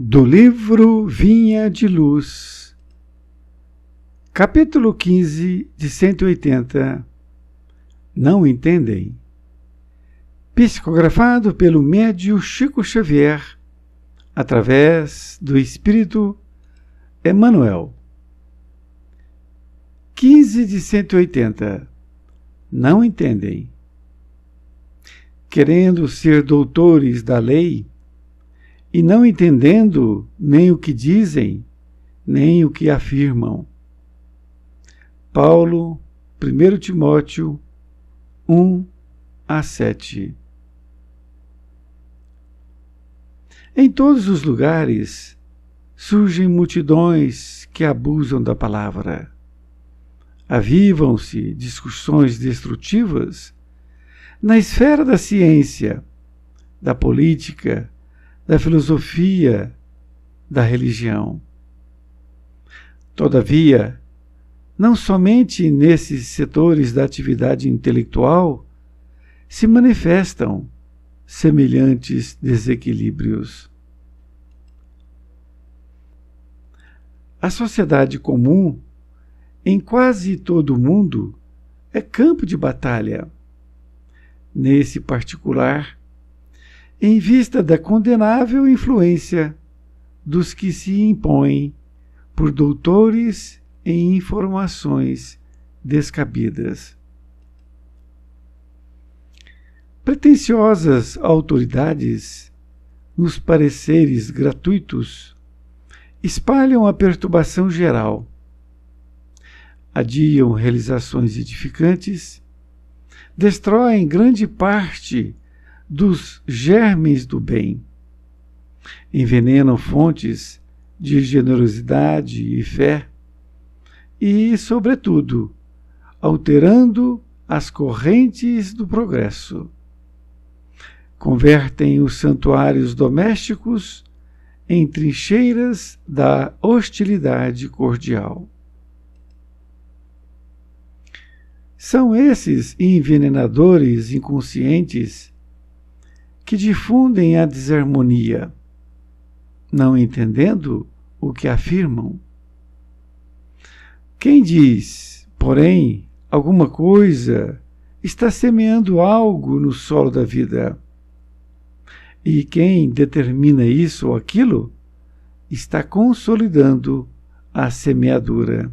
Do livro Vinha de Luz, capítulo 15 de 180, Não Entendem, psicografado pelo médium Chico Xavier, através do Espírito Emmanuel. 15 de 180, Não Entendem. Querendo ser doutores da lei, e não entendendo nem o que dizem, nem o que afirmam. Paulo, 1 Timóteo 1-7. Em todos os lugares surgem multidões que abusam da palavra. Avivam-se discussões destrutivas na esfera da ciência, da política, da filosofia, da religião. Todavia, não somente nesses setores da atividade intelectual se manifestam semelhantes desequilíbrios. A sociedade comum, em quase todo o mundo, é campo de batalha. Nesse particular, em vista da condenável influência dos que se impõem por doutores em informações descabidas. Pretensiosas autoridades, nos pareceres gratuitos, espalham a perturbação geral, adiam realizações edificantes, destroem grande parte dos germes do bem, envenenam fontes de generosidade e fé e, sobretudo, alterando as correntes do progresso. Convertem os santuários domésticos em trincheiras da hostilidade cordial. São esses envenenadores inconscientes que difundem a desarmonia, não entendendo o que afirmam. Quem diz, porém, alguma coisa, está semeando algo no solo da vida. E quem determina isso ou aquilo, está consolidando a semeadura.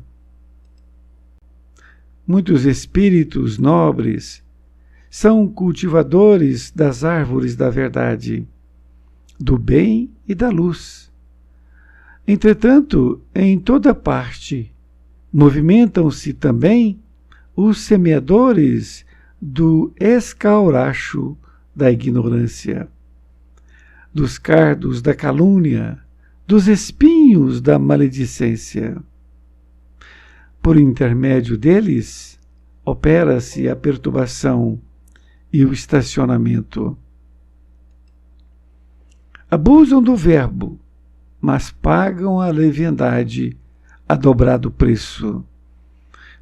Muitos espíritos nobres são cultivadores das árvores da verdade, do bem e da luz. Entretanto, em toda parte, movimentam-se também os semeadores do escauracho da ignorância, dos cardos da calúnia, dos espinhos da maledicência. Por intermédio deles, opera-se a perturbação e o estacionamento. Abusam do verbo, mas pagam a leviandade a dobrado preço.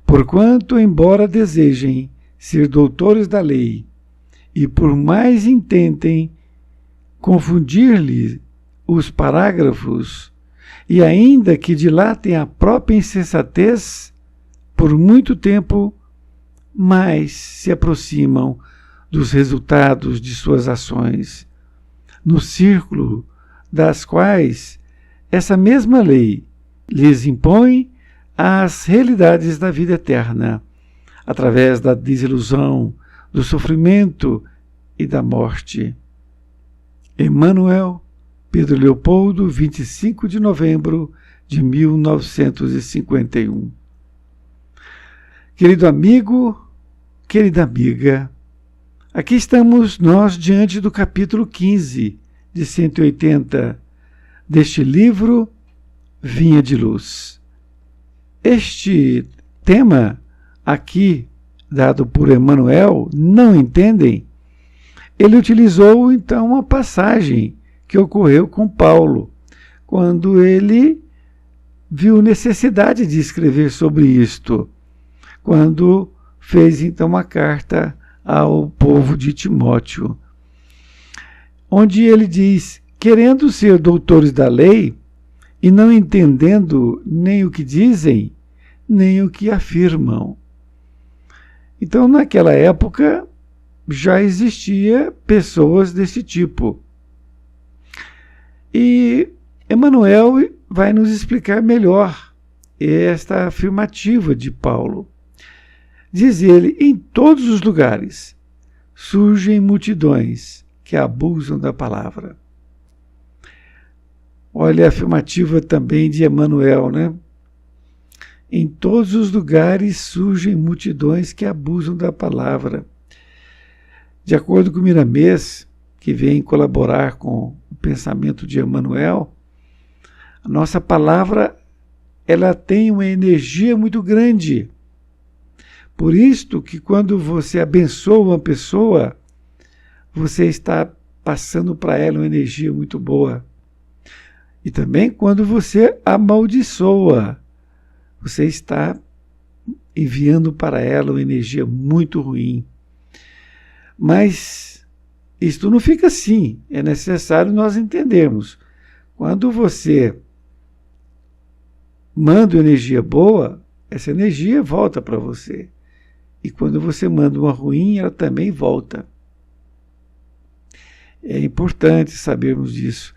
Porquanto, embora desejem ser doutores da lei, e por mais intentem confundir-lhe os parágrafos, e ainda que dilatem a própria insensatez, por muito tempo, mais se aproximam dos resultados de suas ações, no círculo das quais essa mesma lei lhes impõe as realidades da vida eterna, através da desilusão, do sofrimento e da morte. Emmanuel, Pedro Leopoldo, 25 de novembro de 1951. Querido amigo, querida amiga, aqui estamos nós diante do capítulo 15 de 180 deste livro Vinha de Luz. Este tema aqui, dado por Emmanuel, Não Entendem, ele utilizou então uma passagem que ocorreu com Paulo, quando ele viu necessidade de escrever sobre isto, quando fez então uma carta ao povo de Timóteo, onde ele diz querendo ser doutores da lei e não entendendo nem o que dizem, nem o que afirmam. Então, naquela época, já existia pessoas desse tipo. E Emmanuel vai nos explicar melhor esta afirmativa de Paulo. Diz ele: em todos os lugares surgem multidões que abusam da palavra. Olha a afirmativa também de Emmanuel, né? Em todos os lugares surgem multidões que abusam da palavra. De acordo com Miramês, que vem colaborar com o pensamento de Emmanuel, a nossa palavra ela tem uma energia muito grande. Por isto que quando você abençoa uma pessoa, você está passando para ela uma energia muito boa. E também quando você amaldiçoa, você está enviando para ela uma energia muito ruim. Mas isto não fica assim. É necessário nós entendermos. Quando você manda energia boa, essa energia volta para você. E quando você manda uma ruim, ela também volta. É importante sabermos disso.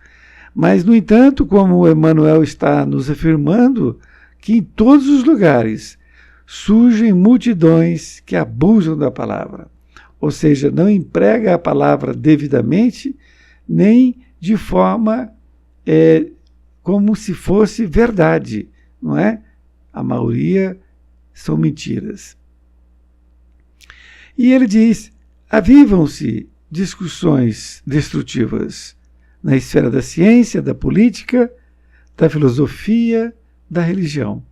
Mas, no entanto, como o Emmanuel está nos afirmando, que em todos os lugares surgem multidões que abusam da palavra. Ou seja, não emprega a palavra devidamente, nem de forma como se fosse verdade, não é? A maioria são mentiras. E ele diz: avivam-se discussões destrutivas na esfera da ciência, da política, da filosofia, da religião.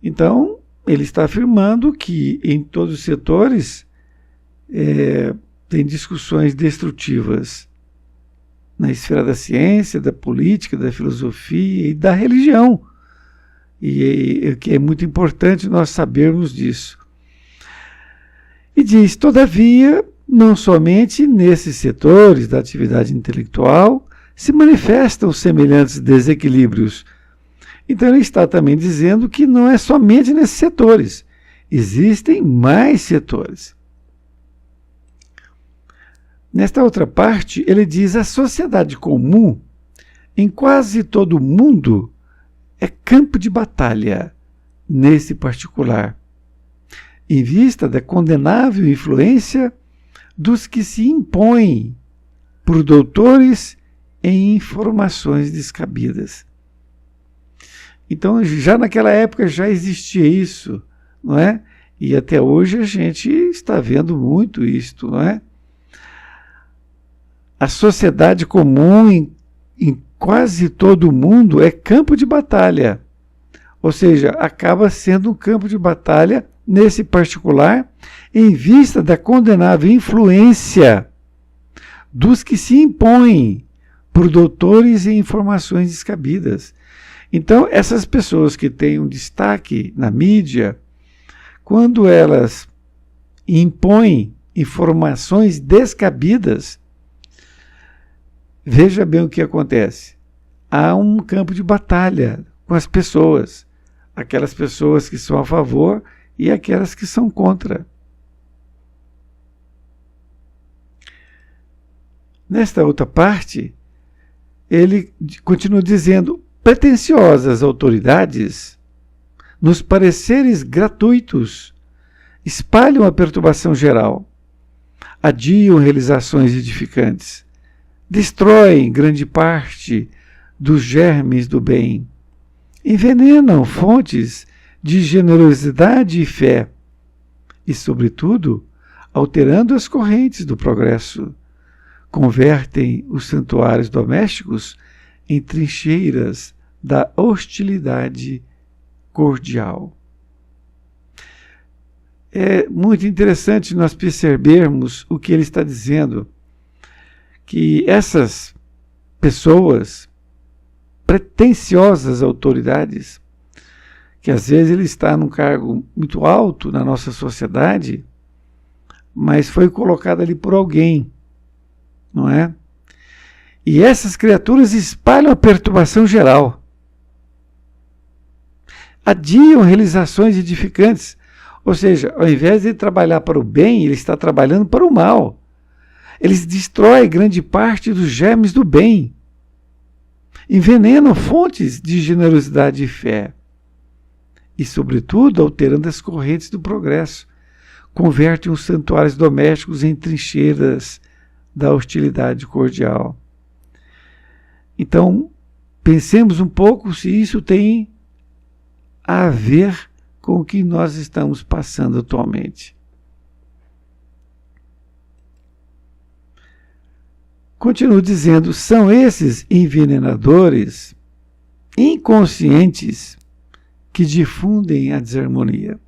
Então, ele está afirmando que em todos os setores tem discussões destrutivas na esfera da ciência, da política, da filosofia e da religião. E que é muito importante nós sabermos disso. E diz: todavia, não somente nesses setores da atividade intelectual se manifestam semelhantes desequilíbrios. Então ele está também dizendo que não é somente nesses setores, existem mais setores. Nesta outra parte, ele diz: a sociedade comum, em quase todo o mundo, é campo de batalha, nesse particular, em vista da condenável influência dos que se impõem por doutores em informações descabidas. Então, já naquela época já existia isso, não é? E até hoje a gente está vendo muito isto, não é? A sociedade comum em quase todo o mundo é campo de batalha. Ou seja, acaba sendo um campo de batalha nesse particular, em vista da condenável influência dos que se impõem por doutores em informações descabidas. Então, essas pessoas que têm um destaque na mídia, quando elas impõem informações descabidas, veja bem o que acontece. Há um campo de batalha com as pessoas, aquelas pessoas que são a favor e aquelas que são contra. Nesta outra parte, ele continua dizendo: pretensiosas autoridades, nos pareceres gratuitos, espalham a perturbação geral, adiam realizações edificantes, destroem grande parte dos germes do bem, envenenam fontes de generosidade e fé, e, sobretudo, alterando as correntes do progresso, convertem os santuários domésticos em trincheiras da hostilidade cordial. É muito interessante nós percebermos o que ele está dizendo, que essas pessoas, pretensiosas autoridades, que às vezes ele está num cargo muito alto na nossa sociedade, mas foi colocado ali por alguém, não é? E essas criaturas espalham a perturbação geral. Adiam realizações edificantes. Ou seja, ao invés de trabalhar para o bem, ele está trabalhando para o mal. Eles destroem grande parte dos germes do bem. Envenenam fontes de generosidade e fé. E, sobretudo, alterando as correntes do progresso. Convertem os santuários domésticos em trincheiras da hostilidade cordial. Então, pensemos um pouco se isso tem a ver com o que nós estamos passando atualmente. Continuo dizendo, são esses envenenadores inconscientes que difundem a desarmonia,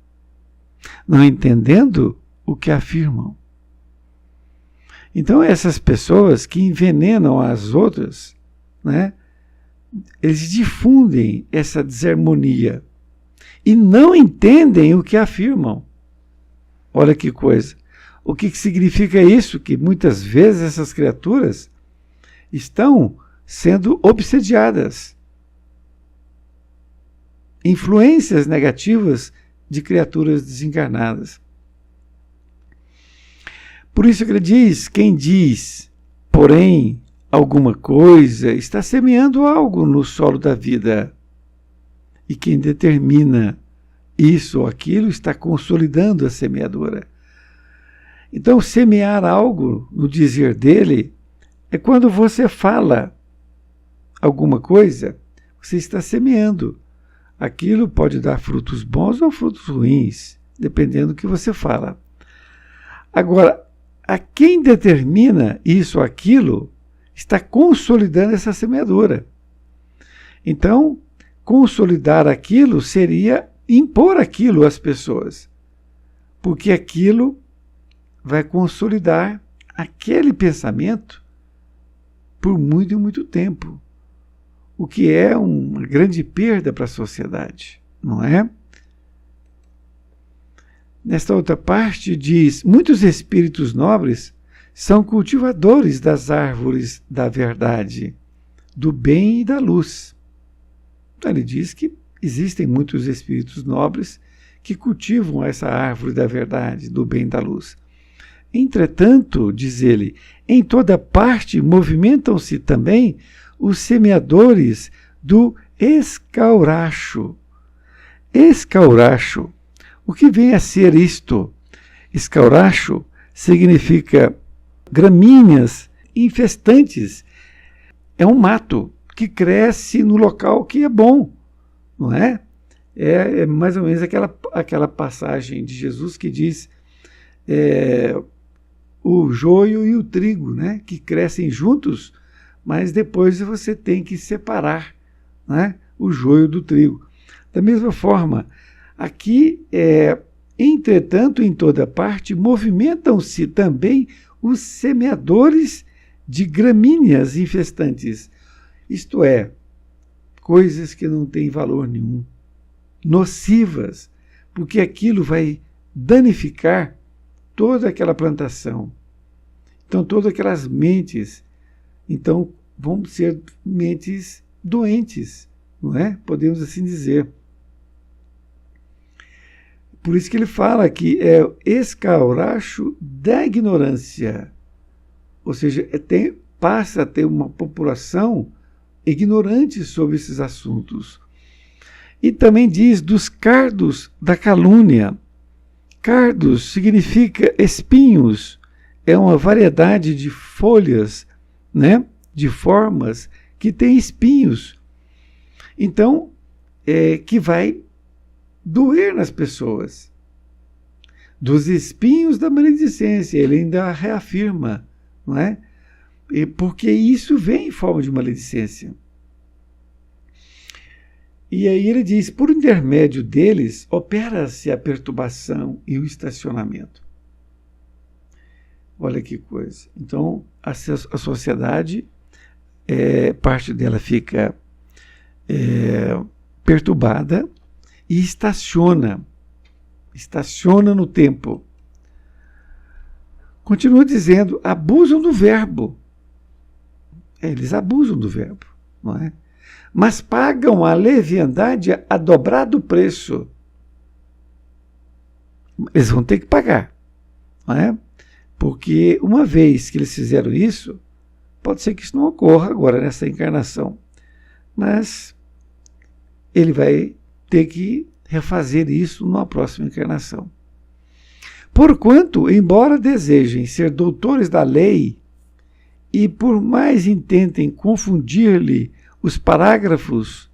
não entendendo o que afirmam. Então, essas pessoas que envenenam as outras, né, eles difundem essa desarmonia e não entendem o que afirmam. Olha que coisa. O que significa isso? Que muitas vezes essas criaturas estão sendo obsediadas. Influências negativas de criaturas desencarnadas. Por isso que ele diz, quem diz, porém, alguma coisa, está semeando algo no solo da vida. E quem determina isso ou aquilo está consolidando a semeadura. Então, semear algo, no dizer dele, é quando você fala alguma coisa, você está semeando. Aquilo pode dar frutos bons ou frutos ruins, dependendo do que você fala. Agora, a quem determina isso ou aquilo, está consolidando essa semeadura. Então, consolidar aquilo seria impor aquilo às pessoas, porque aquilo vai consolidar aquele pensamento por muito e muito tempo, o que é uma grande perda para a sociedade, não é? Nesta outra parte diz, muitos espíritos nobres são cultivadores das árvores da verdade, do bem e da luz. Então, ele diz que existem muitos espíritos nobres que cultivam essa árvore da verdade, do bem e da luz. Entretanto, diz ele, em toda parte movimentam-se também os semeadores do escauracho. Escauracho. O que vem a ser isto? Escauracho significa gramíneas infestantes. É um mato que cresce no local que é bom, não é? É mais ou menos aquela passagem de Jesus que diz o joio e o trigo, né, que crescem juntos, mas depois você tem que separar, né, o joio do trigo. Da mesma forma, aqui, entretanto, em toda parte, movimentam-se também os semeadores de gramíneas infestantes, isto é, coisas que não têm valor nenhum, nocivas, porque aquilo vai danificar toda aquela plantação. Então, todas aquelas mentes, então, vão ser mentes doentes, não é? Podemos assim dizer. Por isso que ele fala que é o escauracho da ignorância. Ou seja, passa a ter uma população ignorante sobre esses assuntos. E também diz dos cardos da calúnia. Cardos significa espinhos, é uma variedade de folhas, né, de formas que tem espinhos. Então, que vai doer nas pessoas. Dos espinhos da maledicência, ele ainda reafirma, não é? Porque isso vem em forma de maledicência. E aí ele diz, por intermédio deles, opera-se a perturbação e o estacionamento. Olha que coisa. Então, a sociedade, parte dela fica perturbada e estaciona no tempo. Continua dizendo, abusam do verbo. Eles abusam do verbo, não é? Mas pagam a leviandade a dobrado preço. Eles vão ter que pagar, não é? Porque uma vez que eles fizeram isso, pode ser que isso não ocorra agora nessa encarnação, mas ele vai ter que refazer isso numa próxima encarnação. Porquanto, embora desejem ser doutores da lei, e por mais intentem confundir-lhe os parágrafos,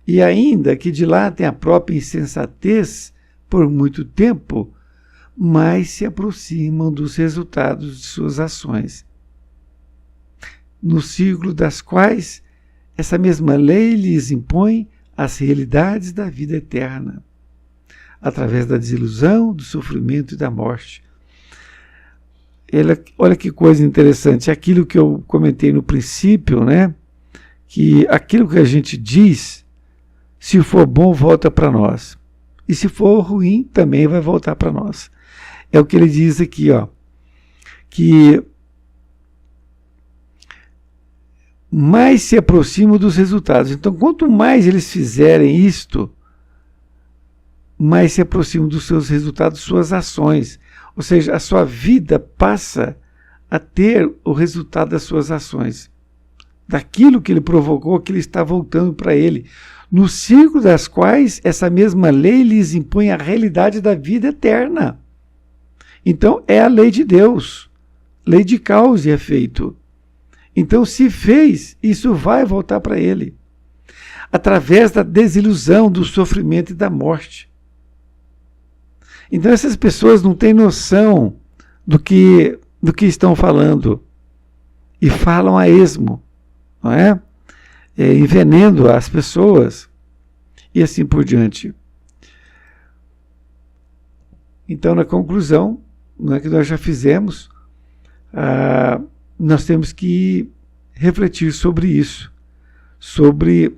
e ainda que dilatem a própria insensatez por muito tempo, mais se aproximam dos resultados de suas ações, no círculo das quais essa mesma lei lhes impõe as realidades da vida eterna, através da desilusão, do sofrimento e da morte. Olha que coisa interessante, aquilo que eu comentei no princípio, né? Que aquilo que a gente diz, se for bom, volta para nós. E se for ruim, também vai voltar para nós. É o que ele diz aqui, ó, que mais se aproximam dos resultados. Então, quanto mais eles fizerem isto, mais se aproximam dos seus resultados, suas ações. Ou seja, a sua vida passa a ter o resultado das suas ações. Daquilo que ele provocou, que ele está voltando para ele. No círculo das quais essa mesma lei lhes impõe a realidade da vida eterna. Então, é a lei de Deus. Lei de causa e efeito. Então, se fez, isso vai voltar para ele. Através da desilusão, do sofrimento e da morte. Então, essas pessoas não têm noção do que estão falando. E falam a esmo, não é? Envenenando as pessoas. E assim por diante. Então, na conclusão, não é que nós já fizemos, nós temos que refletir sobre isso, sobre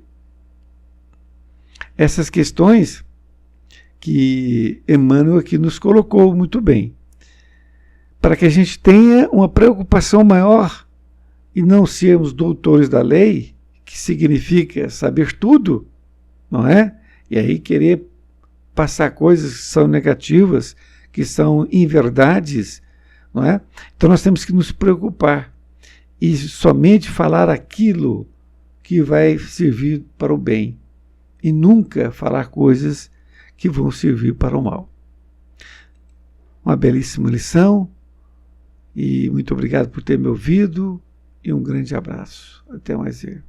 essas questões que Emmanuel aqui nos colocou muito bem, para que a gente tenha uma preocupação maior e não sermos doutores da lei, que significa saber tudo, não é? E aí querer passar coisas que são negativas, que são inverdades, não é? Então nós temos que nos preocupar e somente falar aquilo que vai servir para o bem e nunca falar coisas que vão servir para o mal. Uma belíssima lição e muito obrigado por ter me ouvido e um grande abraço. Até mais ver.